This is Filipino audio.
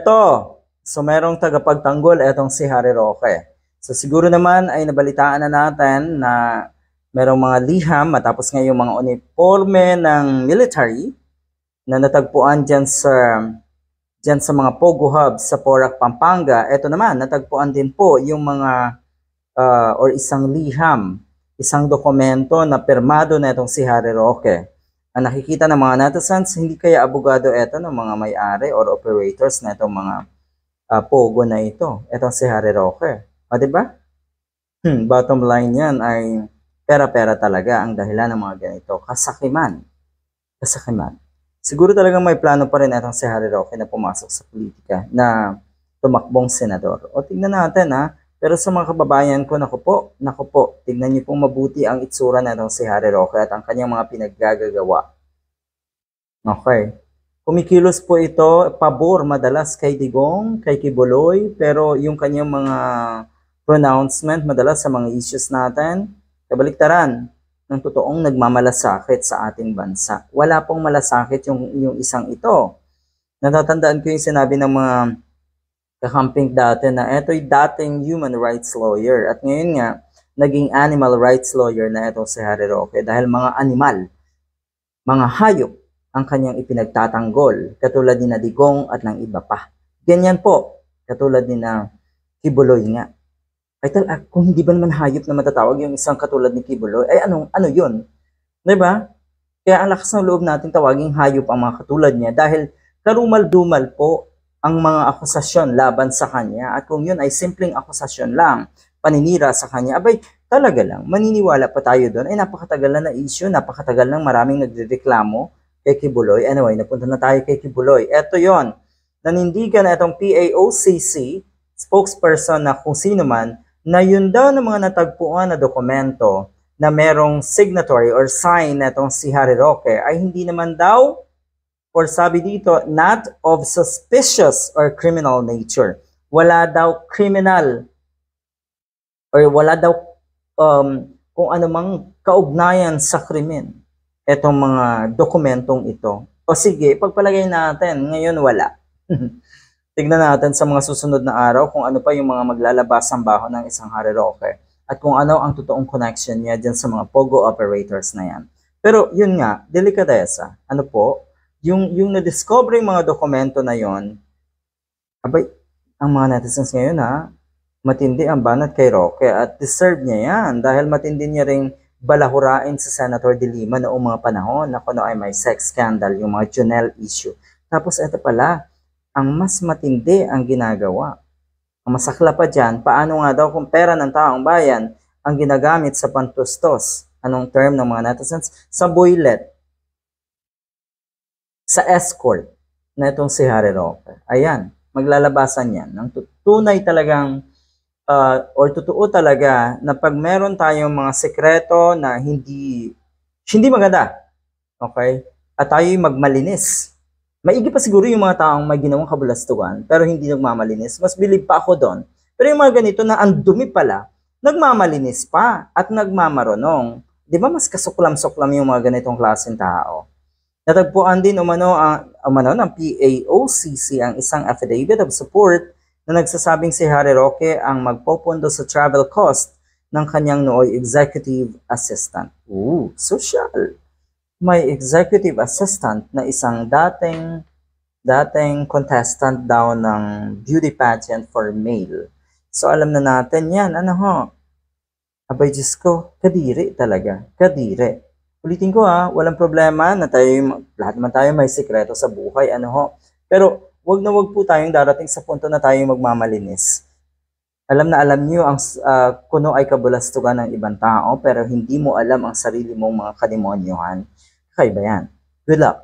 Eto, so merong tagapagtanggol, etong si Harry Roque. So siguro naman ay nabalitaan na natin na merong mga liham matapos nga yung mga uniforme ng military na natagpuan dyan sa mga Pogo Hubs sa Porac, Pampanga. Eto naman, natagpuan din po yung mga or isang liham, isang dokumento na pirmado na itong si Harry Roque. Ang nakikita ng mga netizens, hindi kaya abogado ito ng mga may-ari or operators na itong mga Pogo na ito. Itong si Harry Roque. O, diba? Bottom line yan ay pera-pera talaga ang dahilan ng mga ganito. Kasakiman. Kasakiman. Siguro talagang may plano pa rin itong si Harry Roque na pumasok sa politika, na tumakbong senador. O, tignan natin ha. Pero sa mga kababayan ko, naku po, tignan niyo pong mabuti ang itsura na itong si Harry Roque at ang kanyang mga pinaggagawa. Okay. Kumikilos po ito, pabor madalas kay Digong, kay Kibuloy, pero yung kanyang mga pronouncement madalas sa mga issues natin, kabaliktaran ng totoong nagmamalasakit sa ating bansa. Wala pong malasakit yung isang ito. Natatandaan ko yung sinabi ng mga kakamping dati na eto'y dating human rights lawyer at ngayon nga naging animal rights lawyer na ito si Harry Roque dahil mga animal, mga hayop ang kanyang ipinagtatanggol katulad ni na Digong at ng iba pa. Ganyan po, katulad ni na Kibuloy nga. Ay kung hindi ba naman hayop na matatawag yung isang katulad ni Kibuloy, ay ano yun? Diba? Kaya ang lakas ng loob natin tawaging hayop ang mga katulad niya dahil karumal-dumal po ang mga akusasyon laban sa kanya at kung yun ay simpleng akusasyon lang, paninira sa kanya, abay talaga lang, maniniwala pa tayo doon, ay napakatagal na issue, napakatagal nang maraming nagrereklamo kay Kibuloy. Anyway, napunta na tayo kay Kibuloy. Eto yon, nanindigan na itong PAOCC, spokesperson na kung sino man, na yun daw ng mga natagpuan na dokumento na merong signatory or sign na itong si Harry Roque ay hindi naman daw, or sabi dito, not of suspicious or criminal nature. Wala daw criminal or wala daw kung anumang kaugnayan sa krimen itong mga dokumentong ito. O sige, pagpalagay natin, ngayon wala. Tignan natin sa mga susunod na araw kung ano pa yung mga maglalabas ang baho ng isang Harry Roque at kung ano ang totoong connection niya dyan sa mga Pogo operators na yan. Pero yun nga, delikadesa. Ano po? Yung na-discover yung mga dokumento na yon, abay, ang mga netizens ngayon matindi ang banat kay Roque at deserve niya yan dahil matindi niya ring balahurain sa Senator De Lima noong mga panahon na kuno ay may sex scandal, yung mga Junel issue. Tapos ito pala, ang mas matindi ang ginagawa. Ang masakla pa dyan, paano nga daw kung pera ng taong bayan ang ginagamit sa pantustos, anong term ng mga netizens? Sa boylet, sa escort na itong si Harry Roque. Ayan, maglalabasan yan ng tunay talagang or totoo talaga na pag meron tayong mga sekreto na hindi maganda, okay? At tayo'y magmalinis. Maigi pa siguro yung mga taong may ginawang kabulastugan pero hindi nagmamalinis. Mas bilib pa ako doon. Pero yung mga ganito na ang dumi pala, nagmamalinis pa at nagmamarunong. Di ba mas kasuklam-suklam yung mga ganitong klaseng tao? Natagpuan din umano ng PAOCC ang isang affidavit of support na nagsasabing si Harry Roque ang magpopondo sa travel cost ng kanyang nooy executive assistant. Social. May executive assistant na isang dating contestant daw ng beauty pageant for male. So alam na natin yan. Abay Diyos ko, kadiri talaga. Kadiri. Ulitin ko walang problema na lahat naman tayo may sikreto sa buhay, Pero wag na wag po tayong darating sa punto na tayo magmamalinis. Alam na alam niyo ang kuno ay kabulastugan ng ibang tao pero hindi mo alam ang sarili mong mga kademonyohan. Kakaiba yan. Good luck.